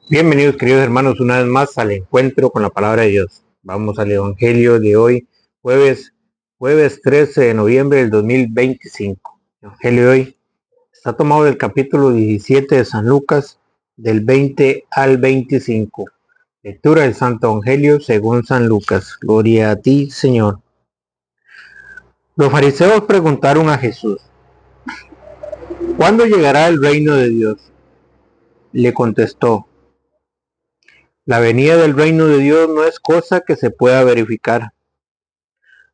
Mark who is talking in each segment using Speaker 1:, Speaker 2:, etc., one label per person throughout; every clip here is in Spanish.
Speaker 1: Bienvenidos queridos hermanos una vez más al encuentro con la palabra de Dios. Vamos al Evangelio de hoy, jueves 13 de noviembre del 2025. El Evangelio de hoy está tomado del capítulo 17 de San Lucas, del 20 al 25. Lectura del Santo Evangelio según San Lucas. Gloria a ti, Señor. Los fariseos preguntaron a Jesús: ¿cuándo llegará el reino de Dios? Le contestó: la venida del reino de Dios no es cosa que se pueda verificar.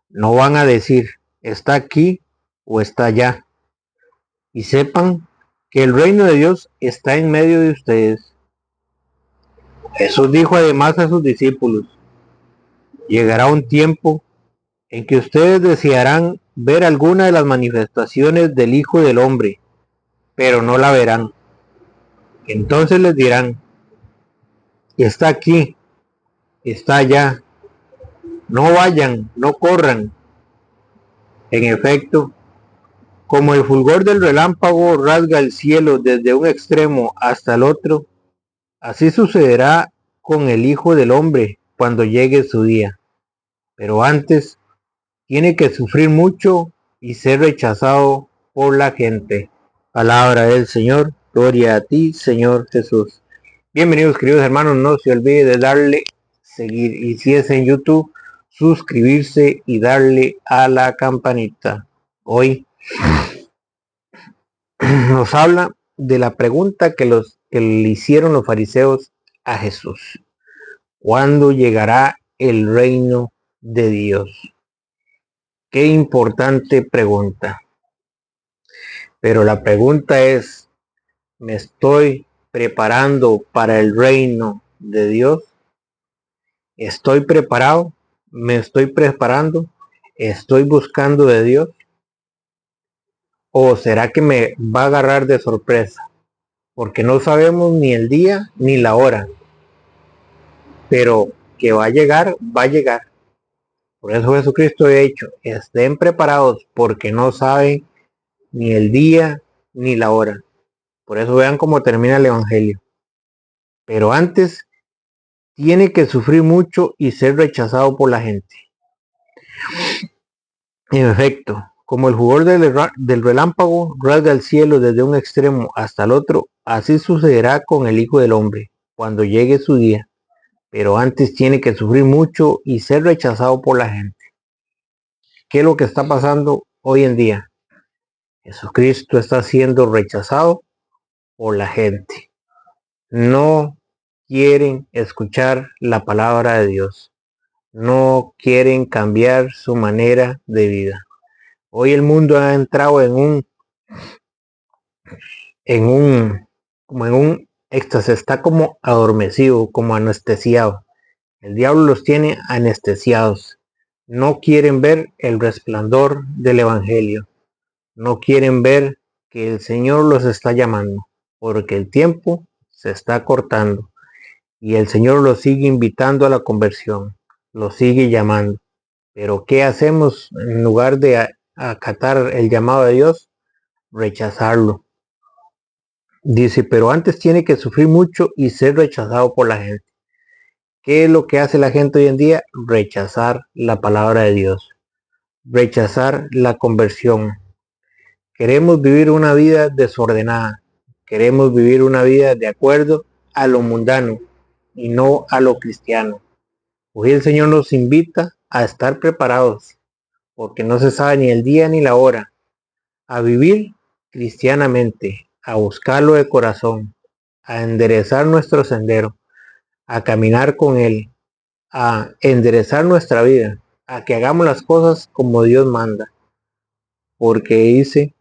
Speaker 1: No van a decir, está aquí o está allá. Y sepan que el reino de Dios está en medio de ustedes. Jesús dijo además a sus discípulos: llegará un tiempo en que ustedes desearán ver alguna de las manifestaciones del Hijo del Hombre, pero no la verán. Entonces les dirán: está aquí, está allá. No vayan, no corran. En efecto, como el fulgor del relámpago rasga el cielo desde un extremo hasta el otro, así sucederá con el Hijo del Hombre cuando llegue su día. Pero antes tiene que sufrir mucho y ser rechazado por la gente. Palabra del Señor. Gloria a ti, Señor Jesús. Bienvenidos queridos hermanos, no se olvide de darle seguir y si es en YouTube, suscribirse y darle a la campanita. Hoy nos habla de la pregunta que le hicieron los fariseos a Jesús: ¿cuándo llegará el reino de Dios? Qué importante pregunta. Pero la pregunta es: ¿me estoy preparando para el reino de Dios? ¿Estoy preparado? ¿Me estoy preparando? ¿Estoy buscando de Dios? ¿O será que me va a agarrar de sorpresa? Porque no sabemos ni el día ni la hora. Pero que va a llegar, va a llegar. Por eso Jesucristo ha dicho: estén preparados porque no saben ni el día ni la hora. Por eso vean cómo termina el Evangelio. Pero antes tiene que sufrir mucho y ser rechazado por la gente. En efecto, como el fulgor del relámpago rasga el cielo desde un extremo hasta el otro, así sucederá con el Hijo del Hombre cuando llegue su día. Pero antes tiene que sufrir mucho y ser rechazado por la gente. ¿Qué es lo que está pasando hoy en día? Jesucristo está siendo rechazado por la gente. No quieren escuchar la palabra de Dios. No quieren cambiar su manera de vida. Hoy el mundo ha entrado como en un éxtasis, está como adormecido, como anestesiado. El diablo los tiene anestesiados. No quieren ver el resplandor del Evangelio. No quieren ver que el Señor los está llamando, porque el tiempo se está cortando y el Señor los sigue invitando a la conversión, los sigue llamando. Pero ¿qué hacemos en lugar de acatar el llamado de Dios? Rechazarlo. Dice, pero antes tiene que sufrir mucho y ser rechazado por la gente. ¿Qué es lo que hace la gente hoy en día? Rechazar la palabra de Dios, rechazar la conversión. Queremos vivir una vida desordenada, queremos vivir una vida de acuerdo a lo mundano y no a lo cristiano. Hoy el Señor nos invita a estar preparados, porque no se sabe ni el día ni la hora, a vivir cristianamente, a buscarlo de corazón, a enderezar nuestro sendero, a caminar con Él, a enderezar nuestra vida, a que hagamos las cosas como Dios manda, porque dice: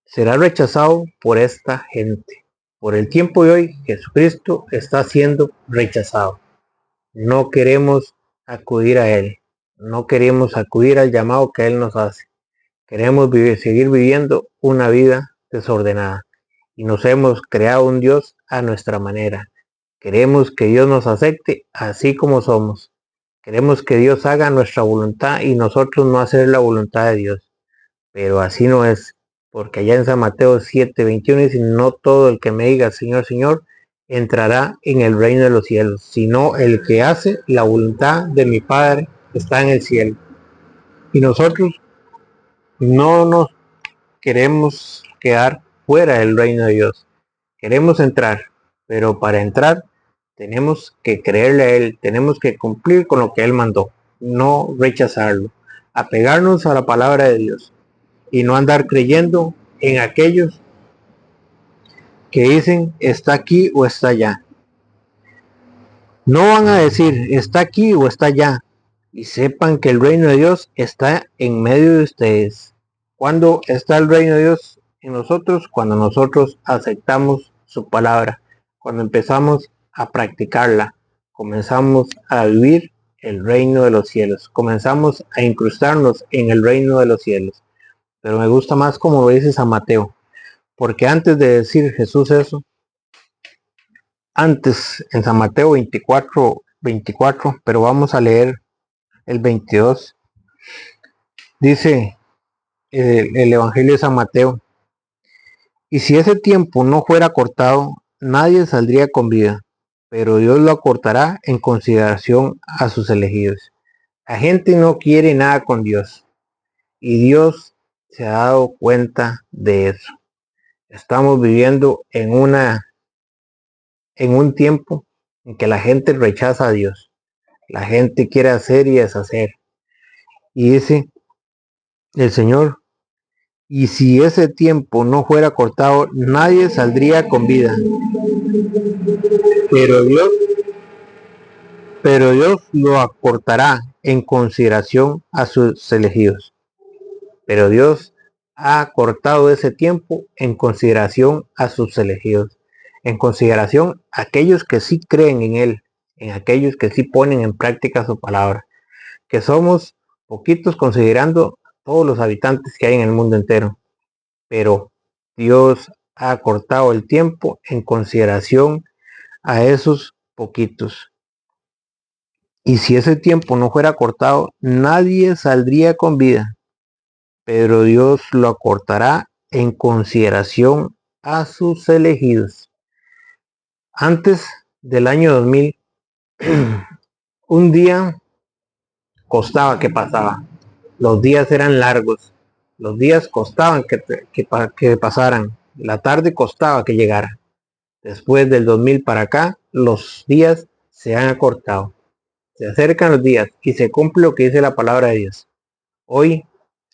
Speaker 1: será rechazado por esta gente. Por el tiempo de hoy, Jesucristo está siendo rechazado. No queremos acudir a Él. No queremos acudir al llamado que Él nos hace. Queremos seguir viviendo una vida desordenada. Y nos hemos creado un Dios a nuestra manera. Queremos que Dios nos acepte así como somos. Queremos que Dios haga nuestra voluntad y nosotros no hacer la voluntad de Dios. Pero así no es, porque allá en San Mateo 7:21 dice: no todo el que me diga Señor, Señor, entrará en el reino de los cielos, sino el que hace la voluntad de mi Padre que está en el cielo. Y nosotros no nos queremos quedar fuera del reino de Dios. Queremos entrar, pero para entrar tenemos que creerle a Él, tenemos que cumplir con lo que Él mandó, no rechazarlo, apegarnos a la palabra de Dios y no andar creyendo en aquellos que dicen está aquí o está allá. No van a decir está aquí o está allá, y sepan que el reino de Dios está en medio de ustedes. ¿Cuándo está el reino de Dios en nosotros? Cuando nosotros aceptamos su palabra, cuando empezamos a practicarla, comenzamos a vivir el reino de los cielos, comenzamos a incrustarnos en el reino de los cielos. Pero me gusta más como lo dice San Mateo, porque antes de decir Jesús eso, antes en San Mateo 24, pero vamos a leer el 22, dice el Evangelio de San Mateo: y si ese tiempo no fuera cortado, nadie saldría con vida, pero Dios lo acortará en consideración a sus elegidos. La gente no quiere nada con Dios, y Dios se ha dado cuenta de eso. Estamos viviendo en un tiempo en que la gente rechaza a Dios. La gente quiere hacer y deshacer. Y dice el Señor: y si ese tiempo no fuera cortado, nadie saldría con vida. Pero Dios, pero Dios lo acortará en consideración a sus elegidos. Pero Dios ha cortado ese tiempo en consideración a sus elegidos. En consideración a aquellos que sí creen en Él, en aquellos que sí ponen en práctica su palabra. Que somos poquitos considerando todos los habitantes que hay en el mundo entero. Pero Dios ha cortado el tiempo en consideración a esos poquitos. Y si ese tiempo no fuera cortado, nadie saldría con vida, pero Dios lo acortará en consideración a sus elegidos. Antes del año 2000, un día costaba que pasaba. Los días eran largos. Los días costaban que pasaran. La tarde costaba que llegara. Después del 2000 para acá, los días se han acortado. Se acercan los días y se cumple lo que dice la palabra de Dios. Hoy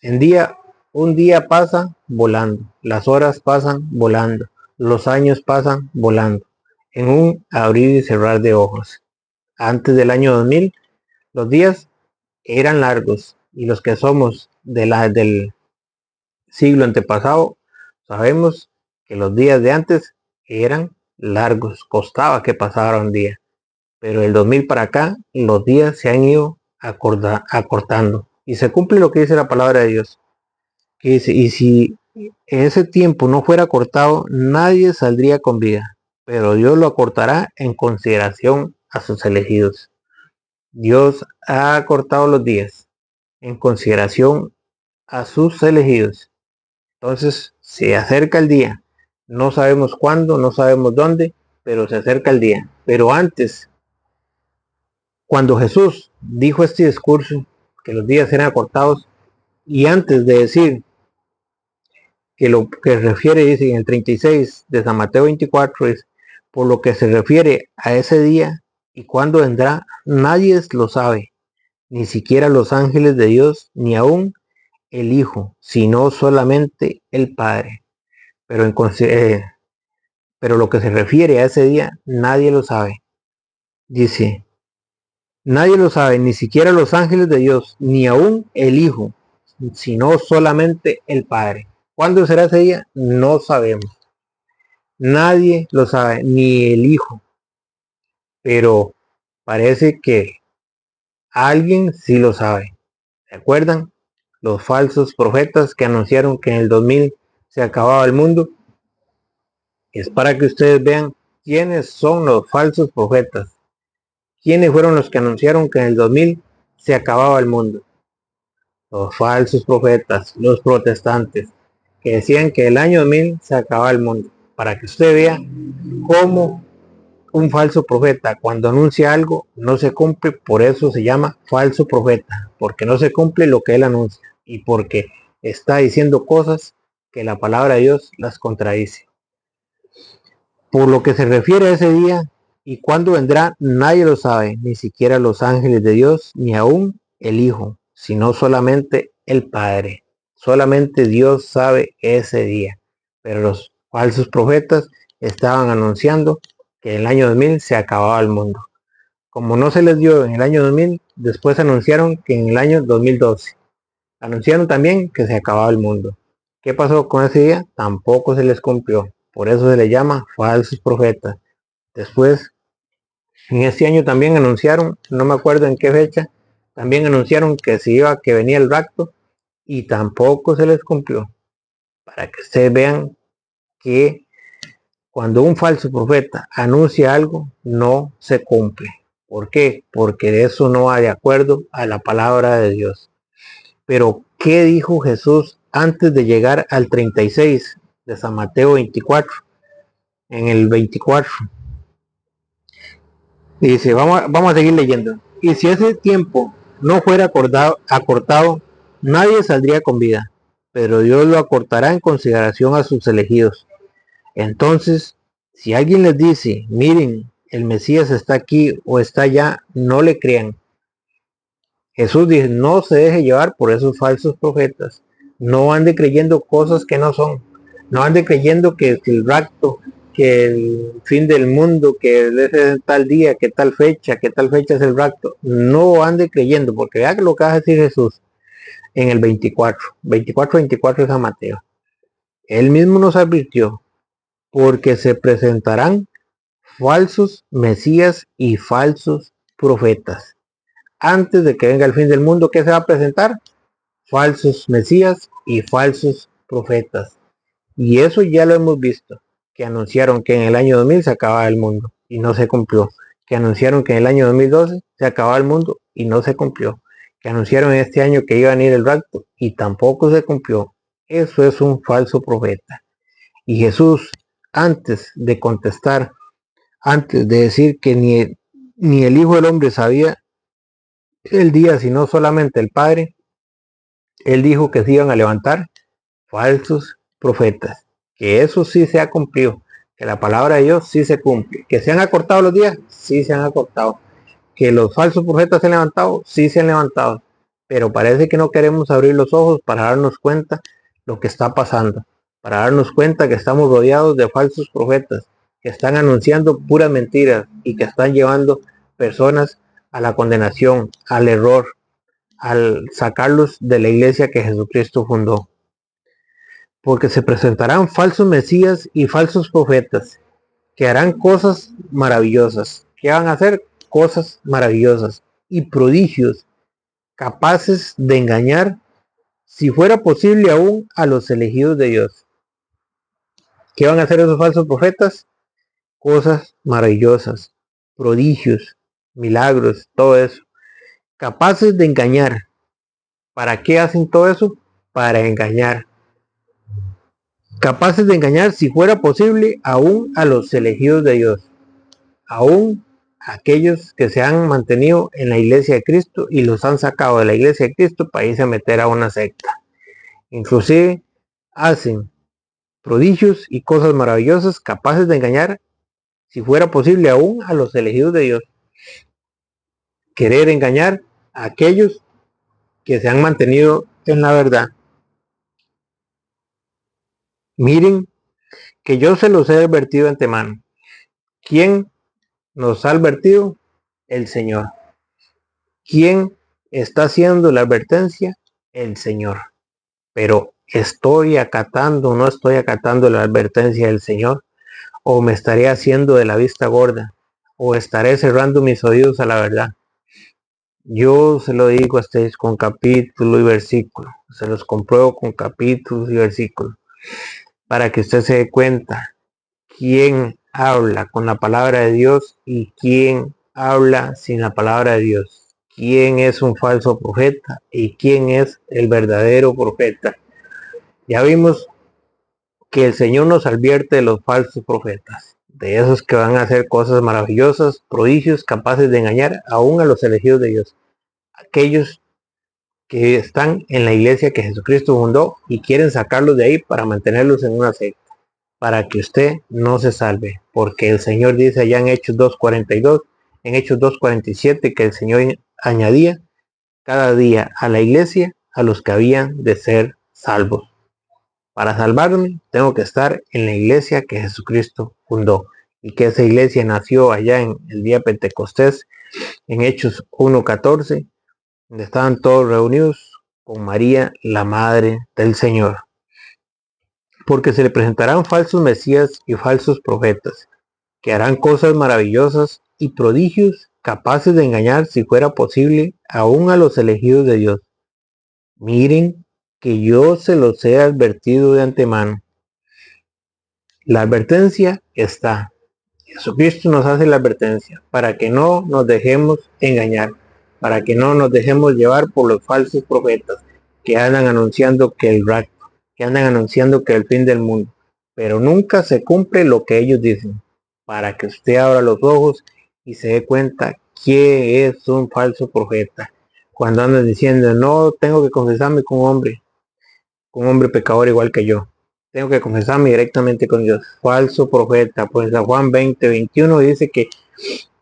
Speaker 1: en día, un día pasa volando, las horas pasan volando, los años pasan volando, en un abrir y cerrar de ojos. Antes del año 2000, los días eran largos y los que somos del siglo antepasado sabemos que los días de antes eran largos, costaba que pasara un día. Pero del 2000 para acá, los días se han ido acortando. Y se cumple lo que dice la palabra de Dios. Que dice: y si ese tiempo no fuera cortado, nadie saldría con vida. Pero Dios lo acortará en consideración a sus elegidos. Dios ha acortado los días en consideración a sus elegidos. Entonces se acerca el día. No sabemos cuándo, no sabemos dónde, pero se acerca el día. Pero antes, cuando Jesús dijo este discurso, que los días eran acortados, y antes de decir que lo que refiere, dice en el 36 de San Mateo 24, es por lo que se refiere a ese día y cuándo vendrá, nadie lo sabe, ni siquiera los ángeles de Dios, ni aún el Hijo, sino solamente el Padre. Pero lo que se refiere a ese día, nadie lo sabe. Dice: nadie lo sabe, ni siquiera los ángeles de Dios, ni aún el Hijo, sino solamente el Padre. ¿Cuándo será ese día? No sabemos. Nadie lo sabe, ni el Hijo. Pero parece que alguien sí lo sabe. ¿Se acuerdan? Los falsos profetas que anunciaron que en el 2000 se acababa el mundo. Es para que ustedes vean quiénes son los falsos profetas. ¿Quiénes fueron los que anunciaron que en el 2000 se acababa el mundo? Los falsos profetas, los protestantes, que decían que el año 2000 se acababa el mundo. Para que usted vea cómo un falso profeta cuando anuncia algo no se cumple, por eso se llama falso profeta, porque no se cumple lo que él anuncia y porque está diciendo cosas que la palabra de Dios las contradice. Por lo que se refiere a ese día y cuándo vendrá, nadie lo sabe, ni siquiera los ángeles de Dios, ni aún el Hijo, sino solamente el Padre. Solamente Dios sabe ese día. Pero los falsos profetas estaban anunciando que en el año 2000 se acababa el mundo. Como no se les dio en el año 2000, después anunciaron que en el año 2012. Anunciaron también que se acababa el mundo. ¿Qué pasó con ese día? Tampoco se les cumplió. Por eso se les llama falsos profetas. Después, en este año también anunciaron, no me acuerdo en qué fecha, también anunciaron que venía el rapto y tampoco se les cumplió. Para que ustedes vean que cuando un falso profeta anuncia algo, no se cumple. ¿Por qué? Porque eso no va de acuerdo a la palabra de Dios. Pero, ¿qué dijo Jesús antes de llegar al 36 de San Mateo 24? En el 24 dice, vamos a seguir leyendo. Y si ese tiempo no fuera acortado, nadie saldría con vida, pero Dios lo acortará en consideración a sus elegidos. Entonces, si alguien les dice, miren, el Mesías está aquí o está allá, no le crean. Jesús dice, no se deje llevar por esos falsos profetas. No ande creyendo cosas que no son. No ande creyendo que el rapto, que el fin del mundo, que es tal día, que tal fecha es el rapto. No ande creyendo, porque vea lo que va a decir Jesús en el 24 de San Mateo. Él mismo nos advirtió, porque se presentarán falsos mesías y falsos profetas. Antes de que venga el fin del mundo, ¿qué se va a presentar? Falsos mesías y falsos profetas. Y eso ya lo hemos visto, que anunciaron que en el año 2000 se acababa el mundo y no se cumplió. Que anunciaron que en el año 2012 se acababa el mundo y no se cumplió. Que anunciaron en este año que iba a venir el rapto y tampoco se cumplió. Eso es un falso profeta. Y Jesús, antes de contestar, antes de decir que ni el Hijo del Hombre sabía el día, sino solamente el Padre, él dijo que se iban a levantar falsos profetas, que eso sí se ha cumplido, que la palabra de Dios sí se cumple, que se han acortado los días, sí se han acortado, que los falsos profetas se han levantado, sí se han levantado, pero parece que no queremos abrir los ojos para darnos cuenta lo que está pasando, para darnos cuenta que estamos rodeados de falsos profetas, que están anunciando puras mentiras y que están llevando personas a la condenación, al error, al sacarlos de la iglesia que Jesucristo fundó. Porque se presentarán falsos mesías y falsos profetas, que harán cosas maravillosas. ¿Qué van a hacer? Cosas maravillosas y prodigios, capaces de engañar, si fuera posible aún, a los elegidos de Dios. ¿Qué van a hacer esos falsos profetas? Cosas maravillosas, prodigios, milagros, todo eso. Capaces de engañar. ¿Para qué hacen todo eso? Para engañar. Capaces de engañar, si fuera posible, aún a los elegidos de Dios, aún a aquellos que se han mantenido en la iglesia de Cristo y los han sacado de la iglesia de Cristo para irse a meter a una secta. Inclusive hacen prodigios y cosas maravillosas capaces de engañar, si fuera posible, aún a los elegidos de Dios. Querer engañar a aquellos que se han mantenido en la verdad. Miren que yo se los he advertido de antemano. ¿Quién nos ha advertido? El Señor. ¿Quién está haciendo la advertencia? El Señor. Pero ¿estoy acatando o no estoy acatando la advertencia del Señor? ¿O me estaré haciendo de la vista gorda? ¿O estaré cerrando mis oídos a la verdad? Yo se lo digo a ustedes con capítulo y versículo. Se los compruebo con capítulos y versículos. Para que usted se dé cuenta quién habla con la palabra de Dios y quién habla sin la palabra de Dios. Quién es un falso profeta y quién es el verdadero profeta. Ya vimos que el Señor nos advierte de los falsos profetas, de esos que van a hacer cosas maravillosas, prodigios, capaces de engañar aún a los elegidos de Dios, aquellos que están en la iglesia que Jesucristo fundó y quieren sacarlos de ahí para mantenerlos en una secta, para que usted no se salve, porque el Señor dice allá en Hechos 2:42, en Hechos 2:47, que el Señor añadía cada día a la iglesia a los que habían de ser salvos. Para salvarme, tengo que estar en la iglesia que Jesucristo fundó, y que esa iglesia nació allá en el día Pentecostés, en Hechos 1:14, donde estaban todos reunidos con María, la madre del Señor. Porque se le presentarán falsos mesías y falsos profetas, que harán cosas maravillosas y prodigios capaces de engañar, si fuera posible, aún a los elegidos de Dios. Miren que yo se los he advertido de antemano. La advertencia está. Jesucristo nos hace la advertencia para que no nos dejemos engañar, para que no nos dejemos llevar por los falsos profetas que andan anunciando que el rapto, que andan anunciando que el fin del mundo, pero nunca se cumple lo que ellos dicen, para que usted abra los ojos y se dé cuenta que es un falso profeta. Cuando andan diciendo, no, tengo que confesarme con un hombre pecador igual que yo. Tengo que confesarme directamente con Dios. Falso profeta. Pues a Juan 20:21 dice que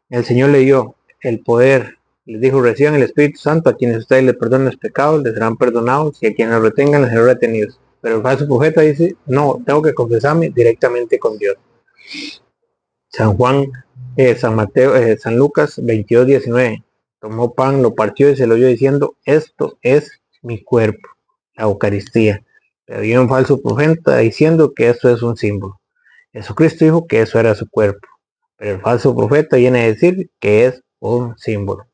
Speaker 1: el Señor le dio el poder. Les dijo, reciban el Espíritu Santo. A quienes ustedes les perdonen los pecados, les serán perdonados. Y a quienes los retengan, les serán retenidos. Pero el falso profeta dice, no, tengo que confesarme directamente con Dios. San Juan, San Mateo, San Lucas 22:19. Tomó pan, lo partió y se lo dio diciendo, esto es mi cuerpo, la Eucaristía. Pero había un falso profeta diciendo que esto es un símbolo. Jesucristo dijo que eso era su cuerpo, pero el falso profeta viene a decir que es un símbolo.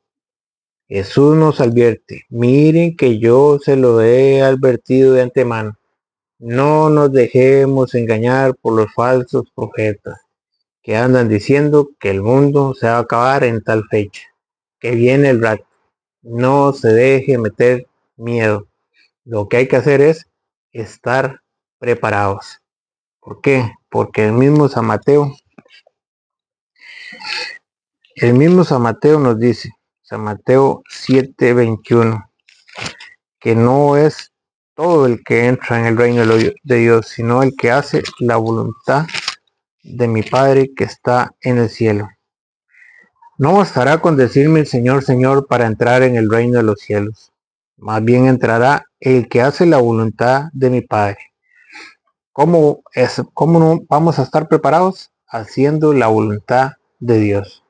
Speaker 1: Jesús nos advierte, miren que yo se lo he advertido de antemano. No nos dejemos engañar por los falsos profetas que andan diciendo que el mundo se va a acabar en tal fecha, que viene el rapto. No se deje meter miedo. Lo que hay que hacer es estar preparados. ¿Por qué? Porque el mismo San Mateo nos dice, San Mateo 7:21, que no es todo el que entra en el reino de Dios, sino el que hace la voluntad de mi Padre que está en el cielo. No bastará con decirme el Señor, Señor, para entrar en el reino de los cielos. Más bien entrará el que hace la voluntad de mi Padre. ¿Cómo no vamos a estar preparados? Haciendo la voluntad de Dios.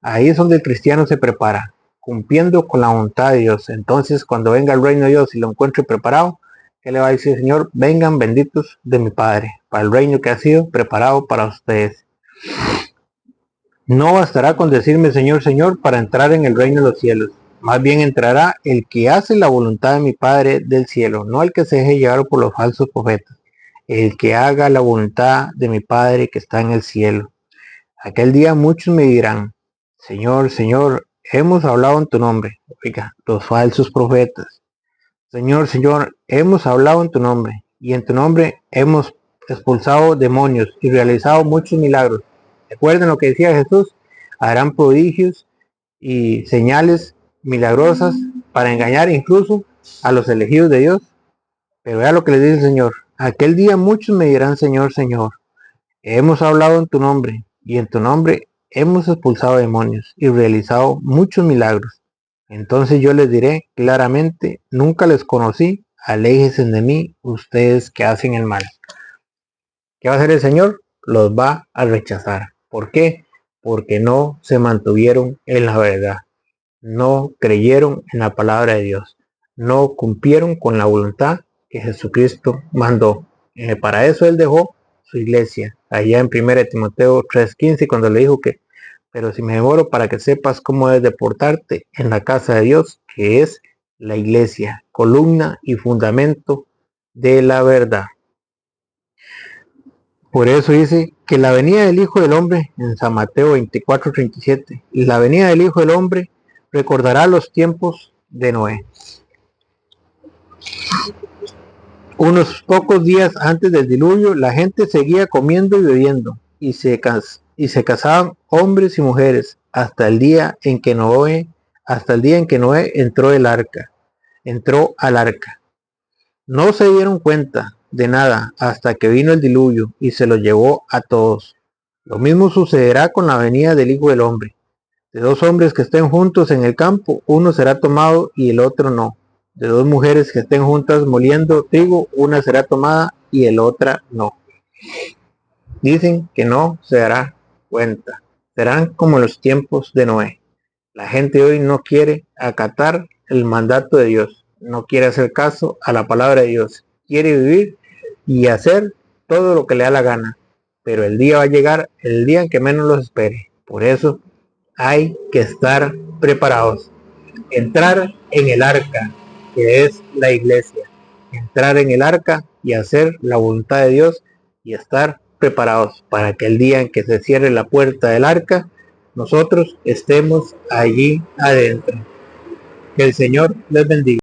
Speaker 1: Ahí es donde el cristiano se prepara, cumpliendo con la voluntad de Dios. Entonces, cuando venga el reino de Dios y lo encuentre preparado, ¿qué le va a decir, Señor? Vengan benditos de mi Padre, para el reino que ha sido preparado para ustedes. No bastará con decirme Señor, Señor, para entrar en el reino de los cielos. Más bien entrará el que hace la voluntad de mi Padre del cielo, no el que se deje llevar por los falsos profetas, el que haga la voluntad de mi Padre que está en el cielo. Aquel día muchos me dirán, Señor, Señor, hemos hablado en tu nombre. Oiga, los falsos profetas. Señor, Señor, hemos hablado en tu nombre, y en tu nombre hemos expulsado demonios y realizado muchos milagros. Recuerden lo que decía Jesús, harán prodigios y señales milagrosas para engañar incluso a los elegidos de Dios. Pero vea lo que le dice el Señor, aquel día muchos me dirán, Señor, Señor, hemos hablado en tu nombre, y en tu nombre hemos expulsado demonios y realizado muchos milagros. Entonces yo les diré claramente, nunca les conocí, aléjense de mí, ustedes que hacen el mal. ¿Qué va a hacer el Señor? Los va a rechazar. ¿Por qué? Porque no se mantuvieron en la verdad. No creyeron en la palabra de Dios. No cumplieron con la voluntad que Jesucristo mandó. Para eso Él dejó su iglesia. Allá en 1 Timoteo 3:15, cuando le dijo que, pero si me demoro para que sepas cómo debes de portarte en la casa de Dios, que es la iglesia, columna y fundamento de la verdad. Por eso dice que la venida del Hijo del Hombre, en San Mateo 24:37, la venida del Hijo del Hombre recordará los tiempos de Noé. Unos pocos días antes del diluvio, la gente seguía comiendo y bebiendo, y se y se casaban hombres y mujeres hasta el día en que Noé entró al arca. No se dieron cuenta de nada hasta que vino el diluvio y se los llevó a todos. Lo mismo sucederá con la venida del Hijo del Hombre. De dos hombres que estén juntos en el campo, uno será tomado y el otro no. De dos mujeres que estén juntas moliendo trigo, una será tomada y el otra no. Dicen que no se dará cuenta. Serán como los tiempos de Noé. La gente hoy no quiere acatar el mandato de Dios, no quiere hacer caso a la palabra de Dios, quiere vivir y hacer todo lo que le da la gana, pero el día va a llegar, el día en que menos los espere. Por eso hay que estar preparados, entrar en el arca, que es la iglesia, entrar en el arca y hacer la voluntad de Dios y estar preparados para que el día en que se cierre la puerta del arca, nosotros estemos allí adentro. Que el Señor les bendiga.